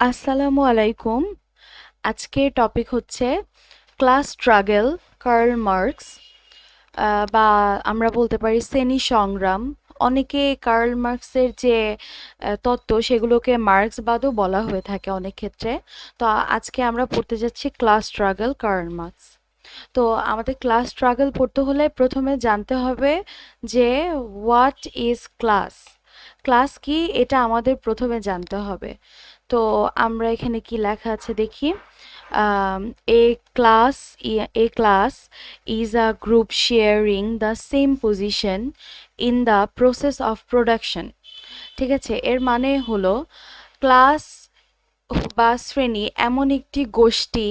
আসসালামু আলাইকুম। আজকের টপিক হচ্ছে ক্লাস স্ট্রাগল, কার্ল মার্কস, বা আমরা বলতে পারি শ্রেণী সংগ্রাম। অনেকে কার্ল মার্কসের যে তত্ত্ব সেগুলোকে মার্ক্সবাদও বলা হয়ে থাকে অনেক ক্ষেত্রে। তো আজকে আমরা পড়তে যাচ্ছি ক্লাস স্ট্রাগল, কার্ল মার্কস। তো আমাদের ক্লাস স্ট্রাগল পড়তে হলে প্রথমে জানতে হবে যে হোয়াট ইজ ক্লাস। ক্লাস কি এটা আমাদের প্রথমে জানতে হবে। তো আমরা এখানে কি লেখা আছে দেখি। A class a class is a group sharing the same position in the process of production। ঠিক আছে, এর মানে হলো ক্লাস বা শ্রেণী এমন একটি গোষ্ঠী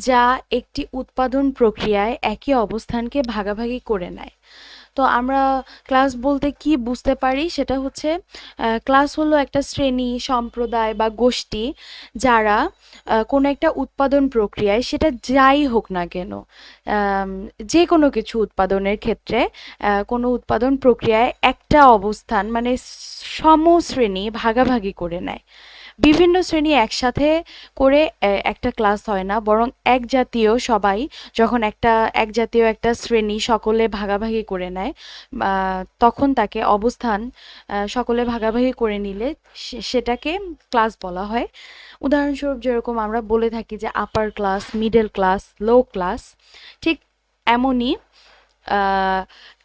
যা একটি উৎপাদন প্রক্রিয়ায় একই অবস্থানকে ভাগাভাগি করে নেয়। তো আমরা ক্লাস বলতে কি বুঝতে পারি সেটা হচ্ছে ক্লাস হলো একটা শ্রেণী, সম্প্রদায় বা গোষ্ঠী যারা কোনো একটা উৎপাদন প্রক্রিয়ায়, সেটা যাই হোক না কেন, আম, যে কোনো কিছু উৎপাদনের ক্ষেত্রে কোনো উৎপাদন প্রক্রিয়ায় একটা অবস্থান মানে সমশ্রেণী ভাগাভাগি করে নেয়। বিভিন্ন শ্রেণী একসাথে করে একটা ক্লাস হয় না, বরং এক জাতীয় সবাই যখন এক জাতীয় একটা শ্রেণী সকলে ভাগাভাগি করে নেয়, তখন তাকে অবস্থান সকলে ভাগাভাগি করে নিলে সেটাকে ক্লাস বলা হয়। উদাহরণস্বরূপ যেরকম আমরা বলে থাকি যে upper class, middle class, low class, ঠিক এমনই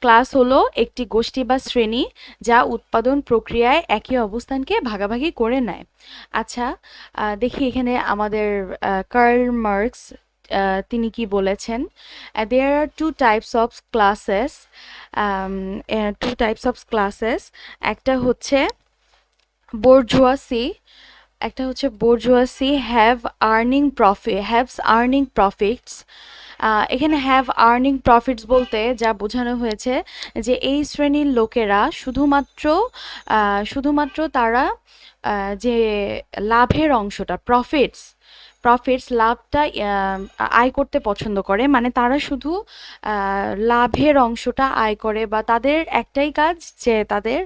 ক্লাস হলো একটি গোষ্ঠী বা শ্রেণী যা উৎপাদন প্রক্রিয়ায় একই অবস্থানকে ভাগাভাগি করে নেয়। আচ্ছা, দেখি এখানে আমাদের কার্ল মার্কস তিনি কি বলেছেন। দেয়ার আর টু টাইপস অফ ক্লাসেস। একটা হচ্ছে বোর্জোয়াসি, হ্যাভস আর্নিং প্রফিটস। এখানে হ্যাভ আর্নিং প্রফিটস বলতে যা বোঝানো হয়েছে যে এই শ্রেণীর লোকেরা শুধুমাত্র তারা যে লাভের অংশটা, প্রফিটস লাভটা আয় করতে পছন্দ করে, মানে তারা শুধু লাভের অংশটা আয় করে, বা তাদের একটাই কাজ যে তাদের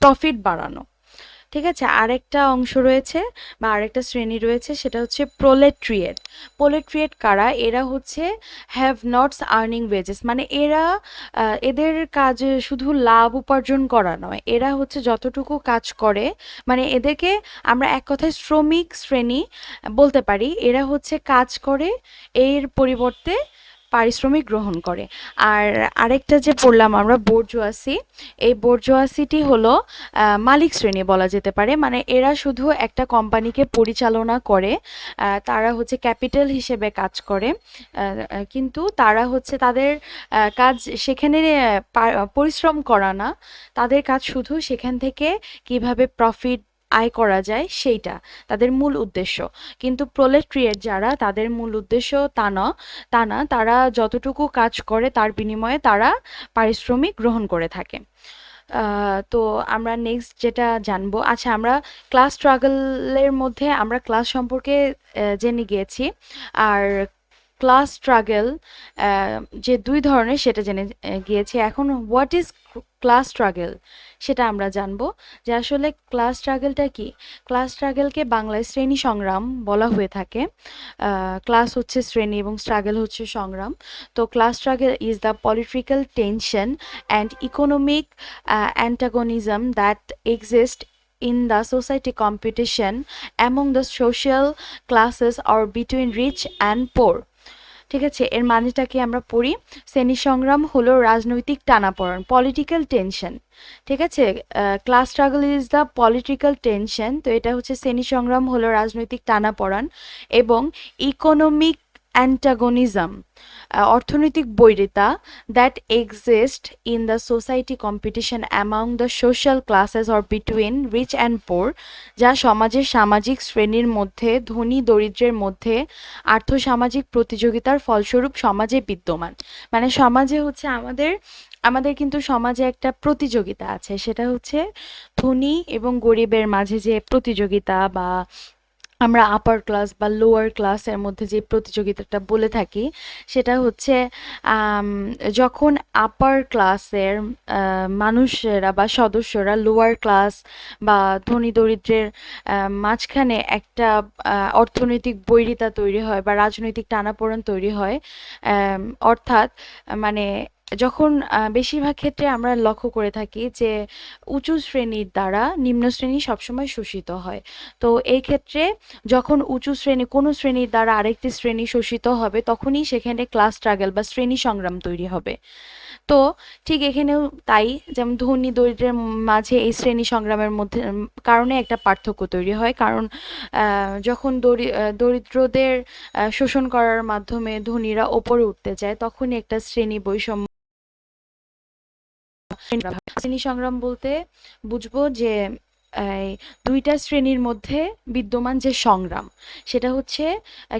প্রফিট বাড়ানো। ঠিক আছে, আরেকটা অংশ রয়েছে বা আরেকটা শ্রেণী রয়েছে, সেটা হচ্ছে প্রোলেট্রিয়েট। প্রোলেট্রিয়েট কারা? এরা হচ্ছে হ্যাভ নটস আর্নিং ওয়েজেস, মানে এদের কাজ শুধু লাভ উপার্জন করা নয়, এরা হচ্ছে যতটুকু কাজ করে, মানে এদেরকে আমরা এক কথায় শ্রমিক শ্রেণী বলতে পারি। এরা হচ্ছে কাজ করে, এর পরিবর্তে পারিশ্রমিক গ্রহণ করে। আর আরেকটা যে পড়লাম আমরা বোর্জোয়াসি, এই বোর্জোয়াসিটি হলো মালিক শ্রেণী বলা যেতে পারে, মানে এরা শুধু একটা কোম্পানিকে পরিচালনা করে, তারা হচ্ছে ক্যাপিটাল হিসেবে কাজ করে, কিন্তু তারা হচ্ছে তাদের কাজ সেখানে পরিশ্রম করা না, তাদের কাজ শুধু সেখান থেকে কিভাবে প্রফিট আয় করা যায় সেইটা তাদের মূল উদ্দেশ্য। কিন্তু প্রোলেট্রিয়েট যারা, তাদের মূল উদ্দেশ্য তা না, তারা যতটুকু কাজ করে তার বিনিময়ে তারা পারিশ্রমিক গ্রহণ করে থাকে। তো আমরা নেক্সট যেটা জানবো, আচ্ছা আমরা ক্লাস স্ট্রাগলের মধ্যে আমরা ক্লাস সম্পর্কে জেনে গিয়েছি। আর ক্লাস স্ট্রাগল যে দুই ধরনের সেটা জেনে গিয়েছি। এখন হোয়াট ইজ ক্লাস স্ট্রাগল সেটা আমরা জানবো, যে আসলে ক্লাস স্ট্রাগলটা কি। ক্লাস স্ট্রাগলকে বাংলায় শ্রেণী সংগ্রাম বলা হয়ে থাকে। ক্লাস হচ্ছে শ্রেণী এবং স্ট্রাগল হচ্ছে সংগ্রাম। তো class struggle is the political tension and economic antagonism that exists in the society competition among the social classes or between rich and poor। ঠিক আছে, এর মানেটা কি আমরা পড়ি। শ্রেণী সংগ্রাম হলো রাজনৈতিক টানাপোড়েন, পলিটিক্যাল টেনশন। ঠিক আছে, class struggle is the political tension, তো এটা হচ্ছে শ্রেণী সংগ্রাম হলো রাজনৈতিক টানাপোড়েন, এবং ইকোনমিক অ্যান্টাগনিজম অর্থনৈতিক বৈরিতা, that exist in the society competition among the social classes or between rich and poor, যা সমাজের সামাজিক শ্রেণীর মধ্যে, ধনী দরিদ্রের মধ্যে আর্থসামাজিক প্রতিযোগিতার ফলস্বরূপ সমাজে বিদ্যমান। মানে সমাজে হচ্ছে আমাদের আমাদের কিন্তু সমাজে একটা প্রতিযোগিতা আছে, সেটা হচ্ছে ধনী এবং গরিবের মাঝে যে প্রতিযোগিতা, বা আমরা আপার ক্লাস বা লোয়ার ক্লাসের মধ্যে যে প্রতিযোগিতাটা বলে থাকি সেটা হচ্ছে আম, যখন আপার ক্লাসের মানুষেরা বা সদস্যরা লোয়ার ক্লাস বা ধনী দরিদ্রের মাঝখানে একটা অর্থনৈতিক বৈরিতা তৈরি হয় বা রাজনৈতিক টানাপোড়েন তৈরি হয়। অর্থাৎ মানে যখন বেশিরভাগ ক্ষেত্রে আমরা লক্ষ্য করে থাকি যে উঁচু শ্রেণীর দ্বারা নিম্ন শ্রেণী সবসময় শোষিত হয়। তো এই ক্ষেত্রে যখন উঁচু শ্রেণী কোনো শ্রেণীর দ্বারা আরেকটি শ্রেণী শোষিত হবে তখনই সেখানে ক্লাস স্ট্রাগল বা শ্রেণী সংগ্রাম তৈরি হবে। তো ঠিক এখানেও তাই, যেমন ধনী দরিদ্রের মাঝে এই শ্রেণী সংগ্রামের মধ্যে কারণে একটা পার্থক্য তৈরি হয়। কারণ যখন দরিদ্রদের শোষণ করার মাধ্যমে ধনীরা ওপরে উঠতে চায় তখনই একটা শ্রেণী বৈষম্য। শ্রেণী সংগ্রাম বলতে বুঝবো যে এই দুইটা শ্রেণীর মধ্যে বিদ্যমান যে সংগ্রাম সেটা হচ্ছে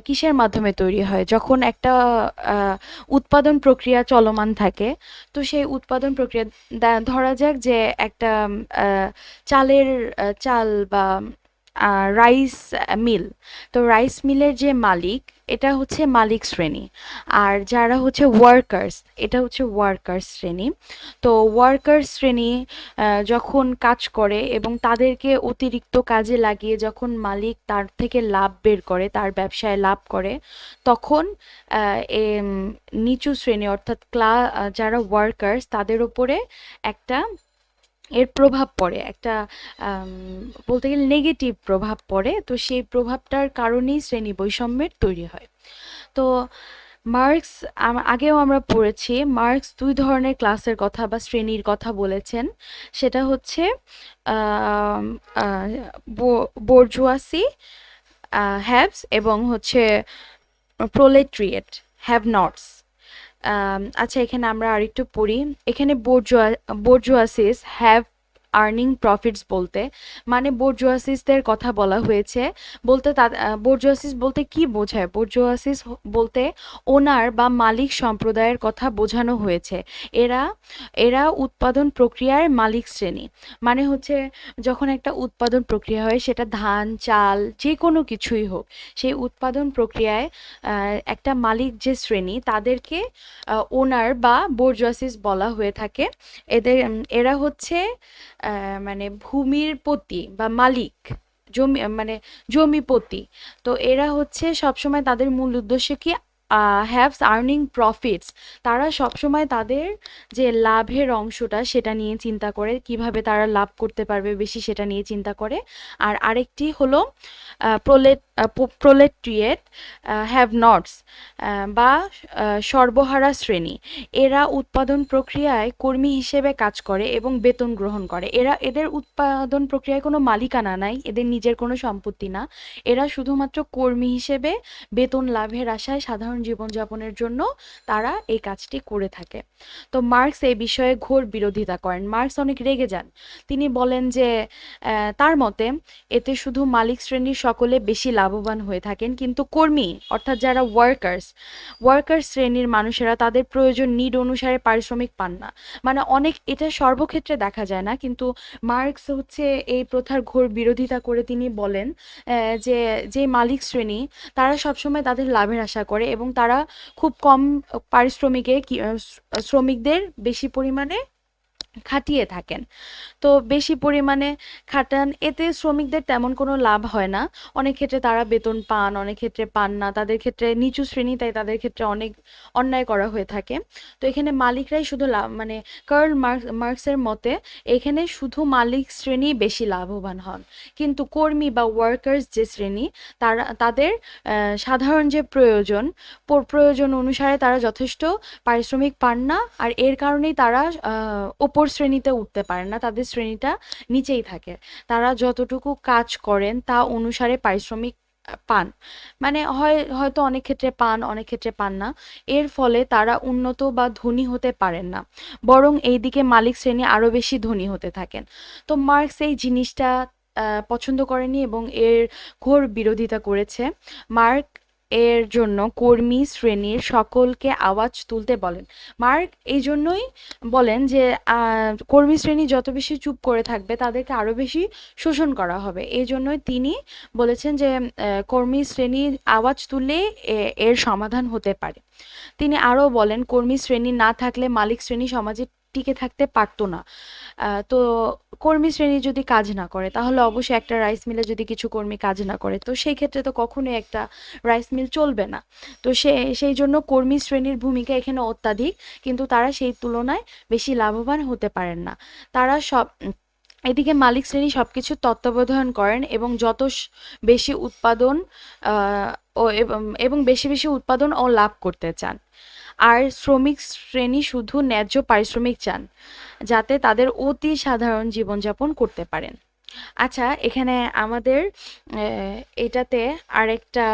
কিসের মাধ্যমে তৈরি হয়, যখন একটা উৎপাদন প্রক্রিয়া চলমান থাকে। তো সেই উৎপাদন প্রক্রিয়া ধরা যাক যে একটা চালের চাল বা রাইস মিল। তো রাইস মিলের যে মালিক এটা হচ্ছে মালিক শ্রেণী, আর যারা হচ্ছে ওয়ার্কার্স এটা হচ্ছে ওয়ার্কার্স শ্রেণী। তো ওয়ার্কার শ্রেণী যখন কাজ করে এবং তাদেরকে অতিরিক্ত কাজে লাগিয়ে যখন মালিক তার থেকে লাভ বের করে, তার ব্যবসায় লাভ করে, তখন নিচু শ্রেণী অর্থাৎ যারা ওয়ার্কার্স তাদের উপরে একটা এর প্রভাব পড়ে, একটা বলতে গেলে নেগেটিভ প্রভাব পড়ে। তো সেই প্রভাবটার কারণেই শ্রেণী বৈষম্যের তৈরি হয়। তো মার্কস আগেও আমরা পড়েছি, মার্কস দুই ধরনের ক্লাসের কথা বা শ্রেণীর কথা বলেছেন। সেটা হচ্ছে বোর্জোয়াসি হ্যাভস এবং হচ্ছে প্রোলেট্রিয়েট হ্যাভ নটস। আচ্ছা, এখানে আমরা আরেকটু পড়ি। এখানে বোর্জোয়াসিস হ্যাভ আর্নিং প্রফিটস বলতে মানে বোর্জোয়াসিসদের কথা বলা হয়েছে। বলতে বোর্জোয়াসিস বলতে কি বোঝায়? বোর্জোয়াসিস বলতে ওনার বা মালিক সম্প্রদায়ের কথা বোঝানো হয়েছে। এরা এরা উৎপাদন প্রক্রিয়ার মালিক শ্রেণী। মানে হচ্ছে যখন একটা উৎপাদন প্রক্রিয়া হয় সেটা ধান চাল যে কোনো কিছুই হোক, সেই উৎপাদন প্রক্রিয়ায় একটা মালিক যে শ্রেণী তাদেরকে ওনার বা বোর্জোয়াসিস বলা হয়ে থাকে। এরা হচ্ছে মানে ভূমির পতি বা মালিক, জমি মানে জমিপতি। তো এরা হচ্ছে সবসময় তাদের মূল উদ্দেশ্য কি? Haves earning profits. তারা সবসময় তাদের যে লাভের অংশটা সেটা নিয়ে চিন্তা করে, কিভাবে তারা লাভ করতে পারবে বেশি সেটা নিয়ে চিন্তা করে। আর আরেকটি হলো প্রোলেট্রিয়েট হ্যাভ নটস বা সর্বহারা শ্রেণী। এরা উৎপাদন প্রক্রিয়ায় কর্মী হিসেবে কাজ করে এবং বেতন গ্রহণ করে। এদের উৎপাদন প্রক্রিয়ায় কোনো মালিকানা নাই, এদের নিজের কোনো সম্পত্তি না। এরা শুধুমাত্র কর্মী হিসেবে বেতন লাভের আশায় সাধারণ জীবনযাপনের জন্য তারা এই কাজটি করে থাকে। তো মার্কস এই বিষয়ে ঘোর বিরোধিতা করেন। মার্কস অনেক রেগে যান। তিনি বলেন যে তার মতে এতে শুধু মালিক শ্রেণীর সকলে বেশি লাভবান হয়ে থাকেন, কিন্তু কর্মী অর্থাৎ যারা ওয়ার্কার শ্রেণীর মানুষেরা তাদের প্রয়োজন নিড অনুসারে পারিশ্রমিক পান না। মানে অনেক, এটা সর্বক্ষেত্রে দেখা যায় না, কিন্তু মার্কস হচ্ছে এই প্রথার ঘোর বিরোধিতা করে তিনি বলেন যে যে মালিক শ্রেণী তারা সবসময় তাদের লাভের আশা করে এবং তারা খুব কম পারিশ্রমিকে শ্রমিকদের বেশি পরিমাণে খাটিয়ে থাকেন। তো বেশি পরিমাণে খাটান, এতে শ্রমিকদের তেমন কোনো লাভ হয় না। অনেক ক্ষেত্রে তারা বেতন পান, অনেক ক্ষেত্রে পান না। তাদের ক্ষেত্রে নিচু শ্রেণী, তাই তাদের ক্ষেত্রে অনেক অন্যায় করা হয়ে থাকে। তো এখানে মালিকরাই শুধু লাভ, মানে মার্কসের মতে এখানে শুধু মালিক শ্রেণী বেশি লাভবান হন, কিন্তু কর্মী বা ওয়ার্কার্স যে শ্রেণী তাদের সাধারণ যে প্রয়োজন অনুসারে তারা যথেষ্ট পারিশ্রমিক পান না। আর এর কারণেই তারা ওপর শ্রেণীতে উঠতে পারেন না, তাদের শ্রেণীটা নিচেই থাকে। তারা যতটুকু কাজ করেন তা অনুসারে পারিশ্রমিক পান। মানে হয়তো অনেক ক্ষেত্রে পান, অনেক ক্ষেত্রে পান না। এর ফলে তারা উন্নত বা ধনী হতে পারেন না, বরং এইদিকে মালিক শ্রেণী আরো বেশি ধনী হতে থাকেন। তো মার্কস এই জিনিসটা পছন্দ করেনি এবং এর ঘোর বিরোধিতা করেছে। মার্ক এর জন্য কর্মী শ্রেণীর সকলকে আওয়াজ তুলতে বলেন। মার্ক এই জন্যই বলেন যে কর্মী শ্রেণী যত বেশি চুপ করে থাকবে তাদেরকে আরো বেশি শোষণ করা হবে। এই জন্যই তিনি বলেছেন যে কর্মী শ্রেণীর আওয়াজ তুললে এর সমাধান হতে পারে। তিনি আরো বলেন কর্মী শ্রেণী না থাকলে মালিক শ্রেণী সমাজে টিকে থাকতে পারতো না। তো কর্মী শ্রেণী যদি কাজ না করে তাহলে অবশ্যই একটা রাইস মিলে যদি কিছু কর্মী কাজ না করে তো সেই ক্ষেত্রে তো কখনোই একটা রাইস মিল চলবে না। তো সেই জন্য কর্মী শ্রেণীর ভূমিকা এখানে অত্যাধিক, কিন্তু তারা সেই তুলনায় বেশি লাভবান হতে পারেন না। তারা এদিকে মালিক শ্রেণী সবকিছু তত্ত্বাবধান করেন এবং যত বেশি উৎপাদন এবং বেশি বেশি উৎপাদন ও লাভ করতে চান। আর শ্রমিক শ্রেণী শুধু ন্যায্য পারিশ্রমিক চান যাতে তাদের অতি সাধারণ জীবনযাপন করতে পারেন। আচ্ছা, এখানে আমাদের এটাতে আরেকটা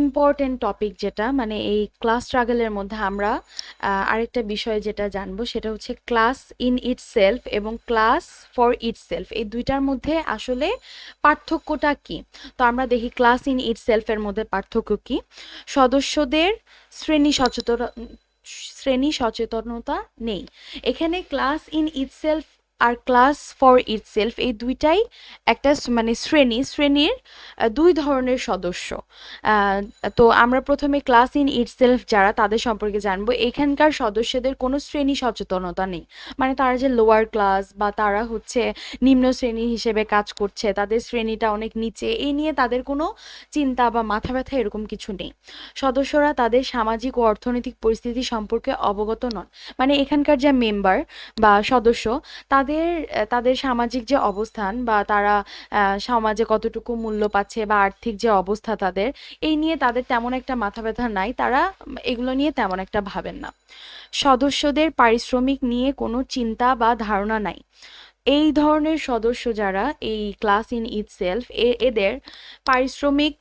ইম্পর্টেন্ট টপিক যেটা মানে এই ক্লাস স্ট্রাগলের মধ্যে আমরা আরেকটা বিষয় যেটা জানবো সেটা হচ্ছে ক্লাস ইন ইটসেলফ এবং ক্লাস ফর ইটসেলফ। এই দুইটার মধ্যে আসলে পার্থক্যটা কি? তো আমরা দেখি ক্লাস ইন ইটসেলফের মধ্যে পার্থক্য কি। সদস্যদের শ্রেণী সচেতনতা নেই। এখানে ক্লাস ইন ইটসেলফ আর ক্লাস ফর ইটসেলফ এই দুইটাই একটা মানে শ্রেণীর দুই ধরনের সদস্য। তো আমরা প্রথমে ক্লাস ইন ইটসেলফ যারা তাদের সম্পর্কে জানবো। এখানকার সদস্যদের কোনো শ্রেণী সচেতনতা নেই, মানে তারা যে লোয়ার ক্লাস বা তারা হচ্ছে নিম্ন শ্রেণী হিসেবে কাজ করছে, তাদের শ্রেণীটা অনেক নিচে, এই নিয়ে তাদের কোনো চিন্তা বা মাথা ব্যথা এরকম কিছু নেই। সদস্যরা তাদের সামাজিক ও অর্থনৈতিক পরিস্থিতি সম্পর্কে অবগত নন, মানে এখানকার যে মেম্বার বা সদস্য তাদের সামাজিক যে অবস্থান বা তারা সমাজে কতটুকু মূল্য পাচ্ছে বা আর্থিক যে অবস্থা তাদের, এই নিয়ে তাদের তেমন একটা মাথা ব্যথা নাই, তারা এগুলো নিয়ে তেমন একটা ভাবেন না। সদস্যদের পারিশ্রমিক নিয়ে কোনো চিন্তা বা ধারণা নাই। এই ধরনের সদস্য যারা এই ক্লাস ইন ইটসেলফ, এদের পারিশ্রমিক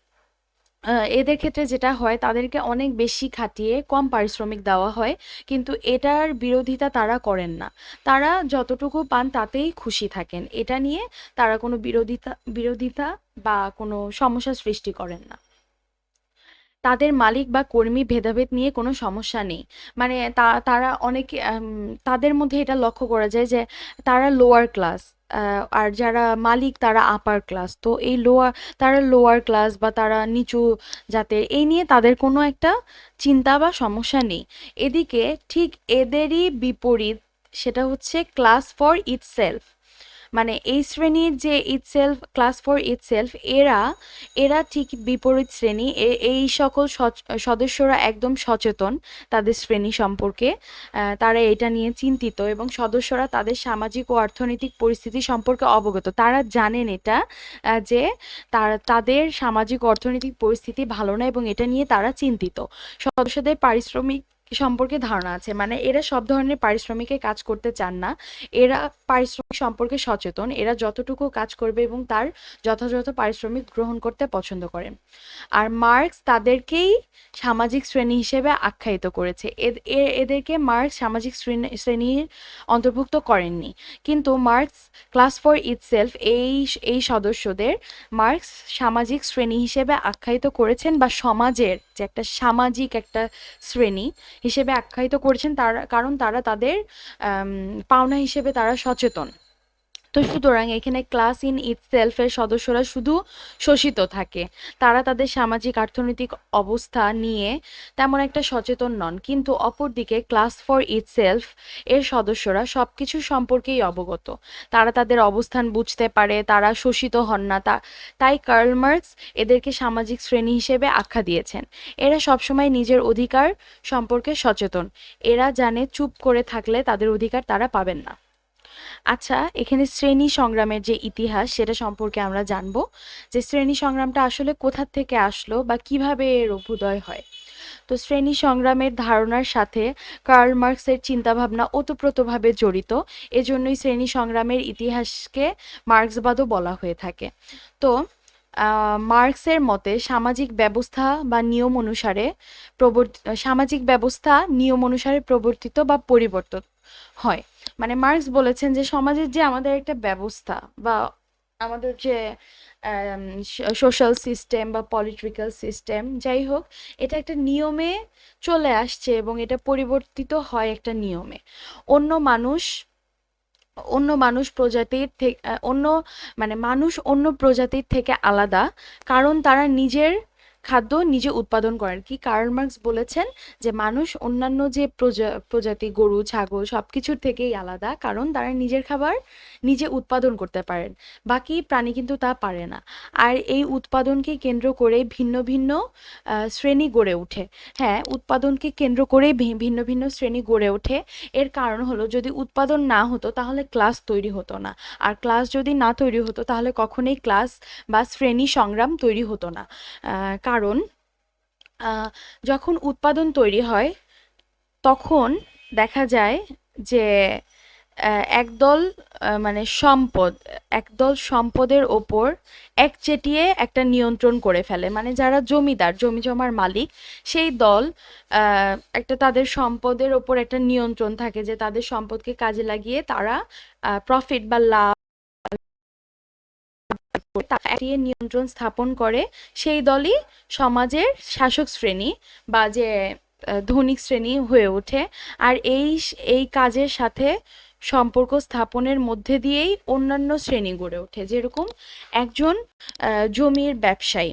এদের ক্ষেত্রে যেটা হয় তাদেরকে অনেক বেশি খাটিয়ে কম পারিশ্রমিক দেওয়া হয়, কিন্তু এটার বিরোধিতা তারা করেন না। তারা যতটুকু পান তাতেই খুশি থাকেন, এটা নিয়ে তারা কোনো বিরোধিতা বা কোনো সমস্যা সৃষ্টি করেন না। তাদের মালিক বা কর্মী ভেদাভেদ নিয়ে কোনো সমস্যা নেই, মানে তারা অনেকে তাদের মধ্যে এটা লক্ষ্য করা যায় যে তারা লোয়ার ক্লাস আর যারা মালিক তারা আপার ক্লাস। তো এই তারা লোয়ার ক্লাস বা তারা নিচু জাতের, এই নিয়ে তাদের কোনো একটা চিন্তা বা সমস্যা নেই। এদিকে ঠিক এদেরই বিপরীত সেটা হচ্ছে ক্লাস ফর ইটসেলফ, মানে এই শ্রেণীর যে ইটসেলফ ক্লাস ফর ইটসেলফ এরা ঠিক বিপরীত শ্রেণী। এই সকল সদস্যরা একদম সচেতন তাদের শ্রেণী সম্পর্কে, তারা এটা নিয়ে চিন্তিত এবং সদস্যরা তাদের সামাজিক ও অর্থনৈতিক পরিস্থিতি সম্পর্কে অবগত। তারা জানেন এটা যে তাদের সামাজিক অর্থনৈতিক পরিস্থিতি ভালো না এবং এটা নিয়ে তারা চিন্তিত। সদস্যদের পারিশ্রমিক সম্পর্কে ধারণা আছে, মানে এরা সব ধরনের পারিশ্রমিকে কাজ করতে চান না, এরা পারিশ্রমিক সম্পর্কে সচেতন, এরা যতটুকু কাজ করবে এবং তার যথাযথ পারিশ্রমিক গ্রহণ করতে পছন্দ করেন। আর মার্কস তাদেরকেই সামাজিক শ্রেণী হিসেবে আখ্যায়িত করেছে। এদেরকে মার্কস সামাজিক শ্রেণীর অন্তর্ভুক্ত করেননি, কিন্তু মার্কস ক্লাস ফর ইটসেলফ এই সদস্যদের মার্কস সামাজিক শ্রেণী হিসেবে আখ্যায়িত করেছেন, বা সমাজের যে একটা সামাজিক একটা শ্রেণী হিসেবে আখ্যায়িত করেছেন, কারণ তারা তাদের পাওনা হিসেবে তারা সচেতন। তো সুতরাং এখানে ক্লাস ইন ইটসেলফের সদস্যরা শুধু শোষিত থাকে, তারা তাদের সামাজিক অর্থনৈতিক অবস্থা নিয়ে তেমন একটা সচেতন নন। কিন্তু অপরদিকে ক্লাস ফর ইটসেলফ এর সদস্যরা সবকিছু সম্পর্কেই অবগত, তারা তাদের অবস্থান বুঝতে পারে, তারা শোষিত হন না। তাই কার্ল মার্কস এদেরকে সামাজিক শ্রেণী হিসেবে আখ্যা দিয়েছেন। এরা সবসময় নিজের অধিকার সম্পর্কে সচেতন, এরা জানে চুপ করে থাকলে তাদের অধিকার তারা পাবেন না। আচ্ছা, এখানে শ্রেণী সংগ্রামের যে ইতিহাস সেটা সম্পর্কে আমরা জানবো, যে শ্রেণী সংগ্রামটা আসলে কোথা থেকে আসলো বা কিভাবে এর অভ্যুদয় হয়। তো শ্রেণী সংগ্রামের ধারণার সাথে কার্ল মার্কসের চিন্তাভাবনা ওতপ্রোতভাবে জড়িত, এজন্যই শ্রেণী সংগ্রামের ইতিহাসকে মার্কসবাদও বলা হয়ে থাকে। তো মার্কসের মতে সামাজিক ব্যবস্থা নিয়ম অনুসারে প্রবর্তিত বা পরিবর্তন হয়। মানে মার্কস বলেছেন যে সমাজের যে আমাদের একটা ব্যবস্থা বা আমাদের যে সোশ্যাল সিস্টেম বা পলিটিক্যাল সিস্টেম, যাই হোক, এটা একটা নিয়মে চলে আসছে এবং এটা পরিবর্তিত হয় একটা নিয়মে। অন্য মানুষ অন্য মানুষ প্রজাতির থেকে অন্য মানে মানুষ অন্য প্রজাতির থেকে আলাদা, কারণ তারা নিজের খাদ্য নিজে উৎপাদন করেন। কি কার্ল মার্কস বলেছেন যে মানুষ অন্যান্য যে প্রজাতি গরু ছাগল সবকিছুর থেকেই আলাদা, কারণ তারা নিজের খাবার নিজে উৎপাদন করতে পারেন, বাকি প্রাণী কিন্তু তা পারে না। আর এই উৎপাদনকে কেন্দ্র করে ভিন্ন ভিন্ন শ্রেণী গড়ে ওঠে। হ্যাঁ, উৎপাদনকে কেন্দ্র করে ভিন্ন ভিন্ন শ্রেণী গড়ে ওঠে। এর কারণ হলো, যদি উৎপাদন না হতো তাহলে ক্লাস তৈরি হতো না, আর ক্লাস যদি না তৈরি হতো তাহলে কখনোই ক্লাস বা শ্রেণী সংগ্রাম তৈরি হতো না। কারণ যখন উৎপাদন তৈরি হয় তখন দেখা যায় যে একদল মানে একদল সম্পদের ওপর একচেটিয়ে একটা নিয়ন্ত্রণ করে ফেলে, মানে যারা জমিদার জমি জমার মালিক সেই দল একটা তাদের সম্পদের ওপর একটা নিয়ন্ত্রণ থাকে, যে তাদের সম্পদকে কাজে লাগিয়ে তারা প্রফিট বা লাভ নিয়ন্ত্রণ স্থাপন করে। সেই দলই সমাজের শাসক শ্রেণী বা যে ধনিক শ্রেণী হয়ে ওঠে। আর এই কাজের সাথে সম্পর্ক স্থাপনের মধ্যে দিয়েই অন্যান্য শ্রেণী গড়ে ওঠে। যেরকম একজন জমির ব্যবসায়ী,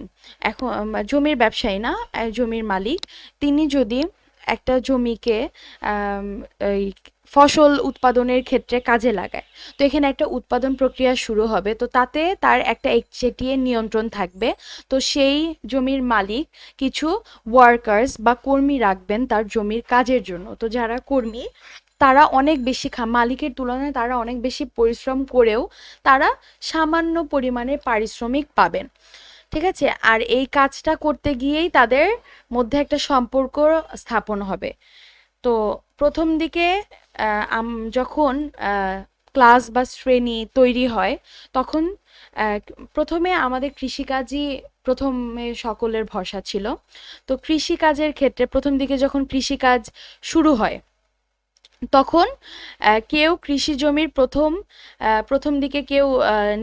এখন জমির ব্যবসায়ী না, জমির মালিক, তিনি যদি একটা জমিকে এই ফসল উৎপাদনের ক্ষেত্রে কাজে লাগায়, তো এখানে একটা উৎপাদন প্রক্রিয়া শুরু হবে, তো তাতে তার একটা একচেটিয়া নিয়ন্ত্রণ থাকবে। তো সেই জমির মালিক কিছু ওয়ার্কার্স বা কর্মী রাখবেন তার জমির কাজের জন্য। তো যারা কর্মী তারা অনেক বেশি মালিকের তুলনায় তারা অনেক বেশি পরিশ্রম করেও তারা সামান্য পরিমাণে পারিশ্রমিক পাবেন। ঠিক আছে, আর এই কাজটা করতে গিয়েই তাদের মধ্যে একটা সম্পর্ক স্থাপন হবে। তো প্রথম দিকে যখন ক্লাস বা শ্রেণী তৈরি হয় তখন প্রথমে আমাদের কৃষিকাজই প্রথমে সকলের ভরসা ছিল। তো কৃষিকাজের ক্ষেত্রে প্রথম দিকে যখন কৃষিকাজ শুরু হয় তখন কেউ কৃষি জমির প্রথম দিকে কেউ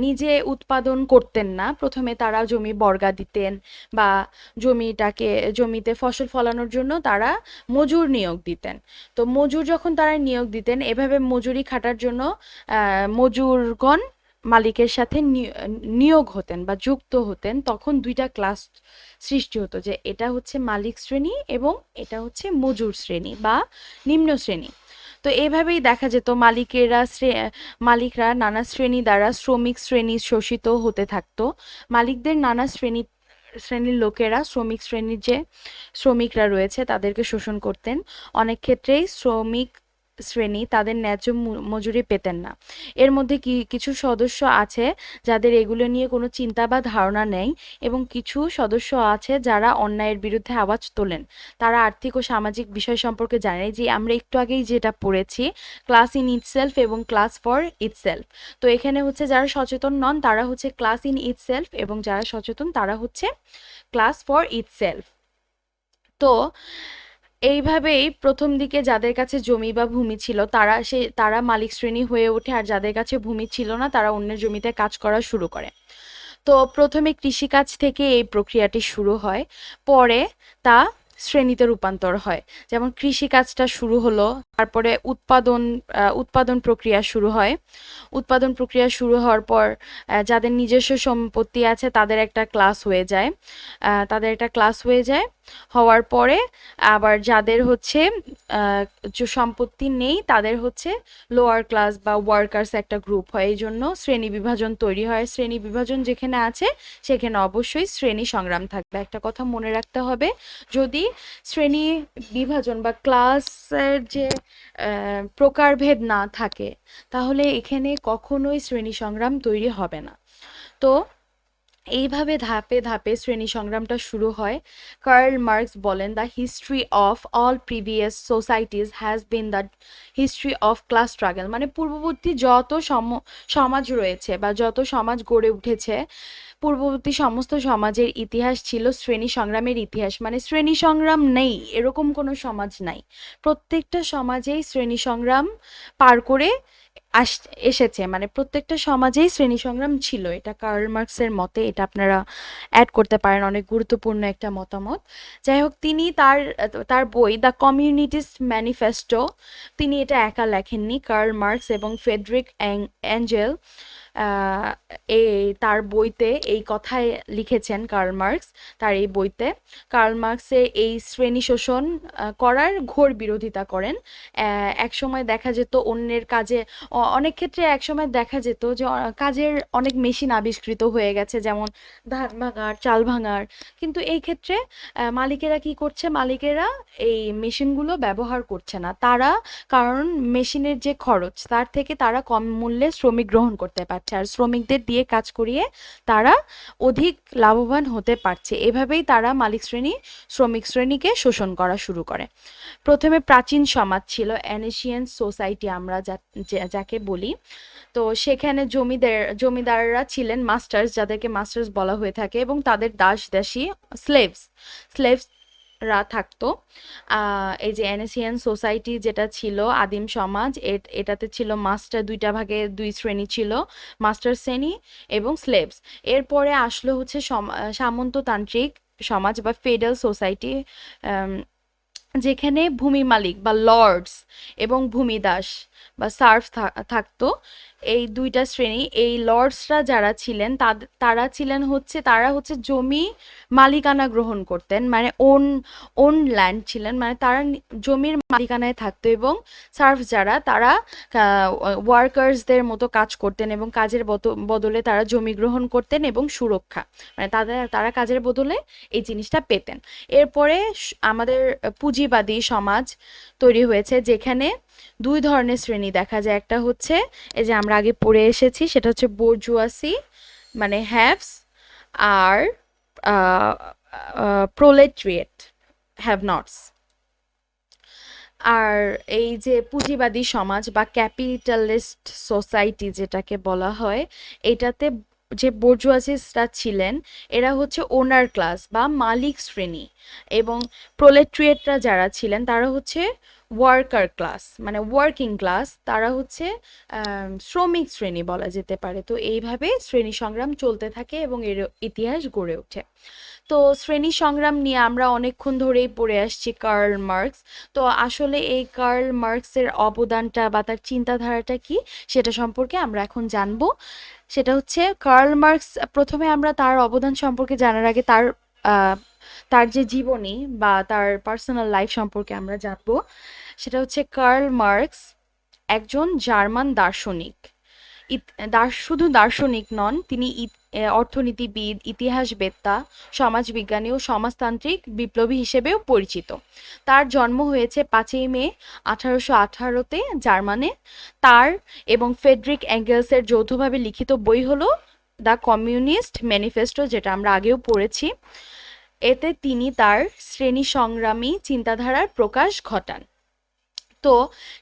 নিজে উৎপাদন করতেন না। প্রথমে তারা জমি বর্গা দিতেন বা জমিতে ফসল ফলানোর জন্য তারা মজুর নিয়োগ দিতেন। তো মজুর যখন তারা নিয়োগ দিতেন, এভাবে মজুরি খাটার জন্য মজুরগণ মালিকের সাথে নিয়োগ হতেন বা যুক্ত হতেন, তখন দুইটা ক্লাস সৃষ্টি হতো, যে এটা হচ্ছে মালিক শ্রেণী এবং এটা হচ্ছে মজুর শ্রেণী বা নিম্ন শ্রেণী। তো এইভাবেই দেখা যেত মালিকরা নানা শ্রেণী দ্বারা শ্রমিক শ্রেণী শোষিত হতে থাকতো। মালিকদের নানা শ্রেণীর লোকেরা শ্রমিক শ্রেণীর যে শ্রমিকরা রয়েছে তাদেরকে শোষণ করতেন। অনেক ক্ষেত্রেই শ্রমিক শ্রেণী তাদের ন্যায্য মজুরি পেতেন না। এর মধ্যে কিছু সদস্য আছে যাদের এগুলো নিয়ে কোনো চিন্তা বা ধারণা নেই, এবং কিছু সদস্য আছে যারা অন্যায়ের বিরুদ্ধে আওয়াজ তোলেন। তারা আর্থিক ও সামাজিক বিষয় সম্পর্কে জানে, যে আমরা একটু আগেই যেটা পড়েছি, ক্লাস ইন ইটসেলফ এবং ক্লাস ফর ইটসেলফ। তো এখানে হচ্ছে যারা সচেতন নন তারা হচ্ছে ক্লাস ইন ইটসেলফ, এবং যারা সচেতন তারা হচ্ছে ক্লাস ফর ইটসেলফ। তো এইভাবেই প্রথম দিকে যাদের কাছে জমি বা ভূমি ছিল তারা মালিক শ্রেণী হয়ে ওঠে, আর যাদের কাছে ভূমি ছিল না তারা অন্যের জমিতে কাজ করা শুরু করে। তো প্রথমে কৃষিকাজ থেকে এই প্রক্রিয়াটি শুরু হয়, পরে তা শ্রেণীতে রূপান্তর হয়। যেমন কৃষিকাজটা শুরু হলো, তারপরে উৎপাদন প্রক্রিয়া শুরু হয়। উৎপাদন প্রক্রিয়া শুরু হওয়ার পর যাদের নিজস্ব সম্পত্তি আছে তাদের একটা ক্লাস হয়ে যায়। হওয়ার পরে আবার যাদের হচ্ছে যে সম্পত্তি নেই তাদের হচ্ছে লোয়ার ক্লাস বা ওয়ার্কার্স একটা গ্রুপ হয়। এই জন্য শ্রেণী বিভাজন তৈরি হয়। শ্রেণী বিভাজন যেখানে আছে সেখানে অবশ্যই শ্রেণী সংগ্রাম থাকবে। একটা কথা মনে রাখতে হবে, যদি শ্রেণী বিভাজন বা ক্লাসের যে প্রকারভেদ না থাকে তাহলে এখানে কখনোই শ্রেণী সংগ্রাম তৈরি হবে না। তো এইভাবে ধাপে ধাপে শ্রেণী সংগ্রামটা শুরু হয়। কার্ল মার্কস বলেন, the history of all previous societies has been the history of class struggle. মানে পূর্ববর্তী যত সমাজ রয়েছে বা যত সমাজ গড়ে উঠেছে, পূর্ববর্তী সমস্ত সমাজের ইতিহাস ছিল শ্রেণী সংগ্রামের ইতিহাস। মানে শ্রেণী সংগ্রাম নেই এরকম কোনো সমাজ নাই। প্রত্যেকটা সমাজেই শ্রেণী সংগ্রাম পার করে এসেছে, মানে প্রত্যেকটা সমাজেই শ্রেণী সংগ্রাম ছিল, এটা কার্ল মার্কসের মতে, এটা আপনারা অ্যাড করতে পারেন, অনেক গুরুত্বপূর্ণ একটা মতামত। যাই হোক, তিনি তার তার বই দ্য কমিউনিটিস্ট ম্যানিফেস্টো, তিনি এটা একা লেখেননি, কার্ল মার্কস এবং ফ্রেডরিক অ্যাঞ্জেল আহ, এই তার বইতে এই কথাই লিখেছেন। কার্ল মার্কস তার এই বইতে কার্ল মার্কসে এই শ্রেণী শোষণ করার ঘোর বিরোধিতা করেন। এক সময় দেখা যেত অন্যের কাজে, অনেক ক্ষেত্রে এক সময় দেখা যেত যে কাজের অনেক মেশিন আবিষ্কৃত হয়ে গেছে, যেমন ধান ভাঙার, চাল ভাঙার, কিন্তু এই ক্ষেত্রে মালিকেরা কি করছে, মালিকেরা এই মেশিনগুলো ব্যবহার করছে না তারা, কারণ মেশিনের যে খরচ তার থেকে তারা কম মূল্যে শ্রমিক গ্রহণ করতে পারছে, আর শ্রমিকদের দিয়ে কাজ করিয়ে তারা অধিক লাভবান হতে পারছে। এভাবেই তারা মালিক শ্রেণী শ্রমিক শ্রেণীকে শোষণ করা শুরু করে। প্রথমে প্রাচীন সমাজ ছিল, অ্যানসিয়েন্ট সোসাইটি আমরা যাকে বলি। তো সেখানে জমিদাররা ছিলেন মাস্টার্স, যাদেরকে মাস্টার্স বলা হয়ে থাকে, এবং তাদের দাস দাসী স্লেভস রা থাকতো। এই যে অ্যানসিয়েন্ট সোসাইটি যেটা ছিল আদিম সমাজ, এটাতে ছিল মাস্টার, দুইটা ভাগে দুই শ্রেণী ছিল, মাস্টার শ্রেণী এবং স্লেভস। এরপরে আসলো হচ্ছে সামন্ততান্ত্রিক সমাজ বা ফেডাল সোসাইটি, যেখানে ভূমি মালিক বা লর্ডস এবং ভূমিদাস বা সার্ফ থাকতো, এই দুইটা শ্রেণী। এই লর্ডসরা যারা ছিলেন তারা হচ্ছে জমি মালিকানা গ্রহণ করতেন, মানে ওন ল্যান্ড ছিলেন, মানে তারা জমির মালিকানায় থাকতো, এবং সার্ফ যারা তারা ওয়ার্কার্সদের মতো কাজ করতেন এবং কাজের বদলে তারা জমি গ্রহণ করতেন এবং সুরক্ষা, মানে তারা কাজের বদলে এই জিনিসটা পেতেন। এরপরে আমাদের পুঁজিবাদী সমাজ তৈরি হয়েছে, যেখানে দুই ধরনের শ্রেণী দেখা যায়। একটা হচ্ছে এই যে আমরা আগে পড়ে এসেছি, সেটা হচ্ছে বোর্জুয়াসি মানে হ্যাভস, আর প্রোলেটরিয়েট হ্যাভ নটস। আর এই যে পুঁজিবাদী সমাজ বা ক্যাপিটালিস্ট সোসাইটি যেটাকে বলা হয়, এটাতে যে বোর্জুয়াসিসরা ছিলেন এরা হচ্ছে ওনার ক্লাস বা মালিক শ্রেণী, এবং প্রোলেট্রিয়েটরা যারা ছিলেন তারা হচ্ছে ওয়ার্কার ক্লাস মানে ওয়ার্কিং ক্লাস, তারা হচ্ছে শ্রমিক শ্রেণী বলা যেতে পারে। তো এইভাবে শ্রেণী সংগ্রাম চলতে থাকে এবং এর ইতিহাস গড়ে ওঠে। তো শ্রেণী সংগ্রাম নিয়ে আমরা অনেকক্ষণ ধরেই পড়ে আসছি কার্ল মার্কস। তো আসলে এই কার্ল মার্কসের অবদানটা বা তার চিন্তাধারাটা কি, সেটা সম্পর্কে আমরা এখন জানবো। সেটা হচ্ছে কার্ল মার্কস, প্রথমে আমরা তার অবদান সম্পর্কে জানার আগে তার যে জীবনী বা তার পার্সোনাল লাইফ সম্পর্কে আমরা জানবো। সেটা হচ্ছে কার্ল মার্কস একজন জার্মান দার্শনিক, শুধু দার্শনিক নন, তিনি অর্থনীতিবিদ, ইতিহাসবেত্তা, সমাজবিজ্ঞানী ও সমাজতান্ত্রিক বিপ্লবী হিসেবেও পরিচিত। তার জন্ম হয়েছে 5ই মে 1818-তে জার্মানে। তার এবং ফ্রেডরিক অ্যাঙ্গেলসের যৌথভাবে লিখিত বই হলো দ্য কমিউনিস্ট ম্যানিফেস্টো, যেটা আমরা আগেও পড়েছি। এতে তিনি তার শ্রেণী সংগ্রামী চিন্তাধারার প্রকাশ ঘটান। তো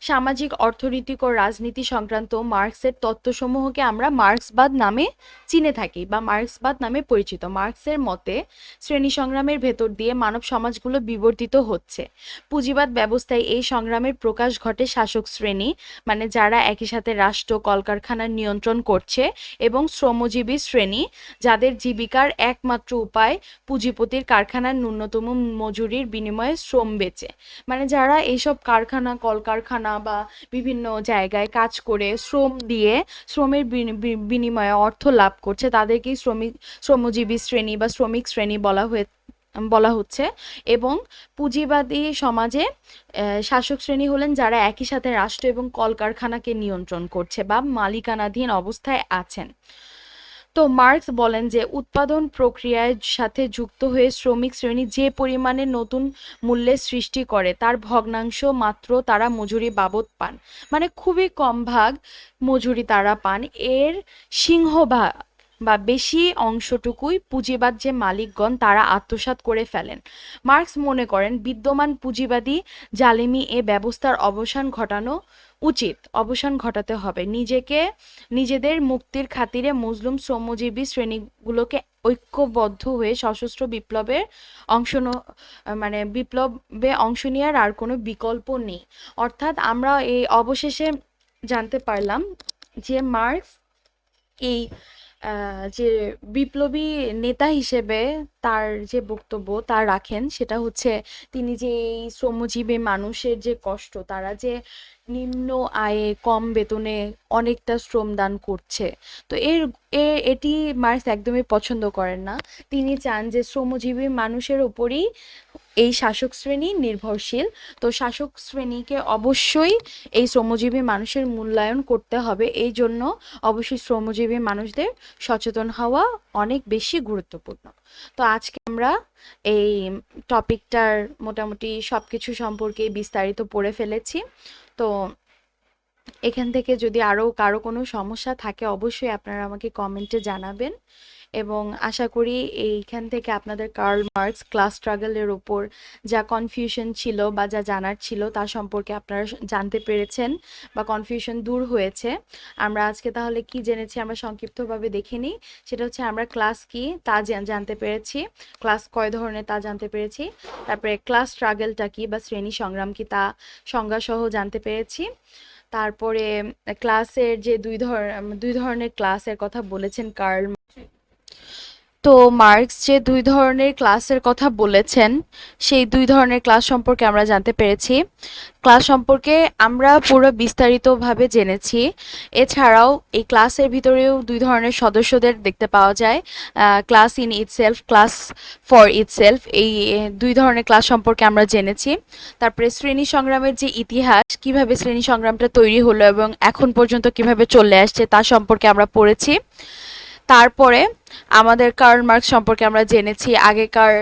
সামাজিক, অর্থনৈতিক ও রাজনীতি সংক্রান্ত মার্কসের তত্ত্বসমূহকে আমরা মার্ক্সবাদ নামে চিনে থাকি বা মার্ক্সবাদ নামে পরিচিত। মার্কসের মতে শ্রেণী সংগ্রামের ভেতর দিয়ে মানব সমাজগুলো বিবর্তিত হচ্ছে। পুঁজিবাদ ব্যবস্থায় এই সংগ্রামের প্রকাশ ঘটে শাসক শ্রেণী, মানে যারা একই সাথে রাষ্ট্র, কলকারখানার নিয়ন্ত্রণ করছে, এবং শ্রমজীবী শ্রেণী, যাদের জীবিকার একমাত্র উপায় পুঁজিপতির কারখানার ন্যূনতম মজুরির বিনিময়ে শ্রম বেচে। মানে যারা এইসব কারখানা, কলকারখানা বা বিভিন্ন জায়গায় কাজ করে শ্রম দিয়ে শ্রমের বিনিময়ে অর্থ লাভ করছে, তাদেরকেই শ্রমজীবী শ্রেণী বা শ্রমিক শ্রেণী বলা হচ্ছে। এবং পুঁজিবাদী সমাজে শাসক শ্রেণী হলেন যারা একই সাথে রাষ্ট্র এবং কলকারখানাকে নিয়ন্ত্রণ করছে বা মালিকানাধীন অবস্থায় আছেন। তো মার্কস বলেন যে উৎপাদন প্রক্রিয়ার সাথে যুক্ত হয়ে শ্রমিক শ্রেণী যে পরিমাণে নতুন মূল্যের সৃষ্টি করে তার ভগ্নাংশ মাত্র তারা মজুরি বাবদ পান, মানে খুবই কম ভাগ মজুরি তারা পান। এর সিংহভাগ বা বেশি অংশটুকুই পুঁজিবাদ যে মালিকগণ তারা আত্মসাৎ করে ফেলেন। মার্কস মনে করেন বিদ্যমান পুঁজিবাদী জালিমি এ ব্যবস্থার অবসান ঘটাতে হবে। নিজেদের মুক্তির খাতিরে মুসলিম শ্রমজীবী শ্রেণীগুলোকে ঐক্যবদ্ধ হয়ে সশস্ত্র বিপ্লবে অংশ নেওয়ার আর কোনো বিকল্প নেই। অর্থাৎ আমরা এই অবশেষে জানতে পারলাম যে মার্কস এই যে বিপ্লবী নেতা হিসেবে তার যে বক্তব্য তা রাখেন, সেটা হচ্ছে তিনি যে এই শ্রমজীবী মানুষের যে কষ্ট, তারা যে নিম্ন আয়ে কম বেতনে অনেকটা শ্রমদান করছে, তো এটি মার্কস একদমই পছন্দ করেন না। তিনি চান যে শ্রমজীবী মানুষের উপরই এই শাসক শ্রেণী নির্ভরশীল। তো শাসক শ্রেণীকে অবশ্যই এই শ্রমজীবী মানুষের মূল্যায়ন করতে হবে। এই জন্য অবশ্যই শ্রমজীবী মানুষদের সচেতন হওয়া অনেক বেশি গুরুত্বপূর্ণ। তো আজকে আমরা এই টপিকটার মোটামুটি সবকিছু সম্পর্কে বিস্তারিত পড়ে ফেলেছি। তো এখান থেকে যদি আরও কারো কোনো সমস্যা থাকে অবশ্যই আপনারা আমাকে কমেন্টে জানাবেন, এবং আশা করি এইখান থেকে আপনাদের কার্ল মার্কস ক্লাস স্ট্রাগলের ওপর যা কনফিউশন ছিল বা যা জানার ছিল তা সম্পর্কে আপনারা জানতে পেরেছেন বা কনফিউশন দূর হয়েছে। আমরা আজকে তাহলে কি জেনেছি আমরা সংক্ষিপ্তভাবে দেখে নিই। সেটা হচ্ছে আমরা ক্লাস কি তা জানতে পেরেছি, ক্লাস কয় ধরনের তা জানতে পেরেছি, তারপরে ক্লাস স্ট্রাগলটা কি বা শ্রেণী সংগ্রাম কি তা সংজ্ঞাসহ জানতে পেরেছি। তারপরে ক্লাসের যে দুই ধরনের ক্লাসের কথা বলেছেন কার্ল। তো মার্কস যে দুই ধরনের ক্লাসের কথা বলেছেন সেই দুই ধরনের ক্লাস সম্পর্কে আমরা জানতে পেরেছি। ক্লাস সম্পর্কে আমরা পুরো বিস্তারিতভাবে জেনেছি। এছাড়াও এই ক্লাসের ভিতরেও দুই ধরনের সদস্যদের দেখতে পাওয়া যায়, class in itself, class for itself. এই দুই ধরনের ক্লাস সম্পর্কে আমরা জেনেছি। তারপরে শ্রেণী সংগ্রামের যে ইতিহাস, কিভাবে শ্রেণী সংগ্রামটা তৈরি হলো এবং এখন পর্যন্ত কিভাবে চলে আসছে তা সম্পর্কে আমরা পড়েছি। তারপরে আমাদের কার্ল মার্কস সম্পর্কে আমরা জেনেছি, আগেকার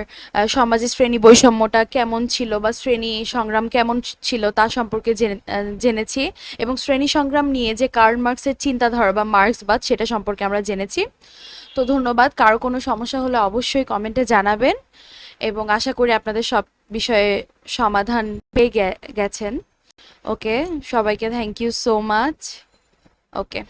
সমাজে শ্রেণী বৈষম্যটা কেমন ছিল বা শ্রেণী সংগ্রাম কেমন ছিল তা সম্পর্কে জেনেছি, এবং শ্রেণী সংগ্রাম নিয়ে যে কার্ল মার্কসের চিন্তাধারা বা মার্ক্সবাদ সেটা সম্পর্কে আমরা জেনেছি। তো ধন্যবাদ। কারো কোনো সমস্যা হলে অবশ্যই কমেন্টে জানাবেন, এবং আশা করি আপনাদের সব বিষয়ে সমাধান পেয়ে গেছেন। ওকে, সবাইকে thank you so much. Okay.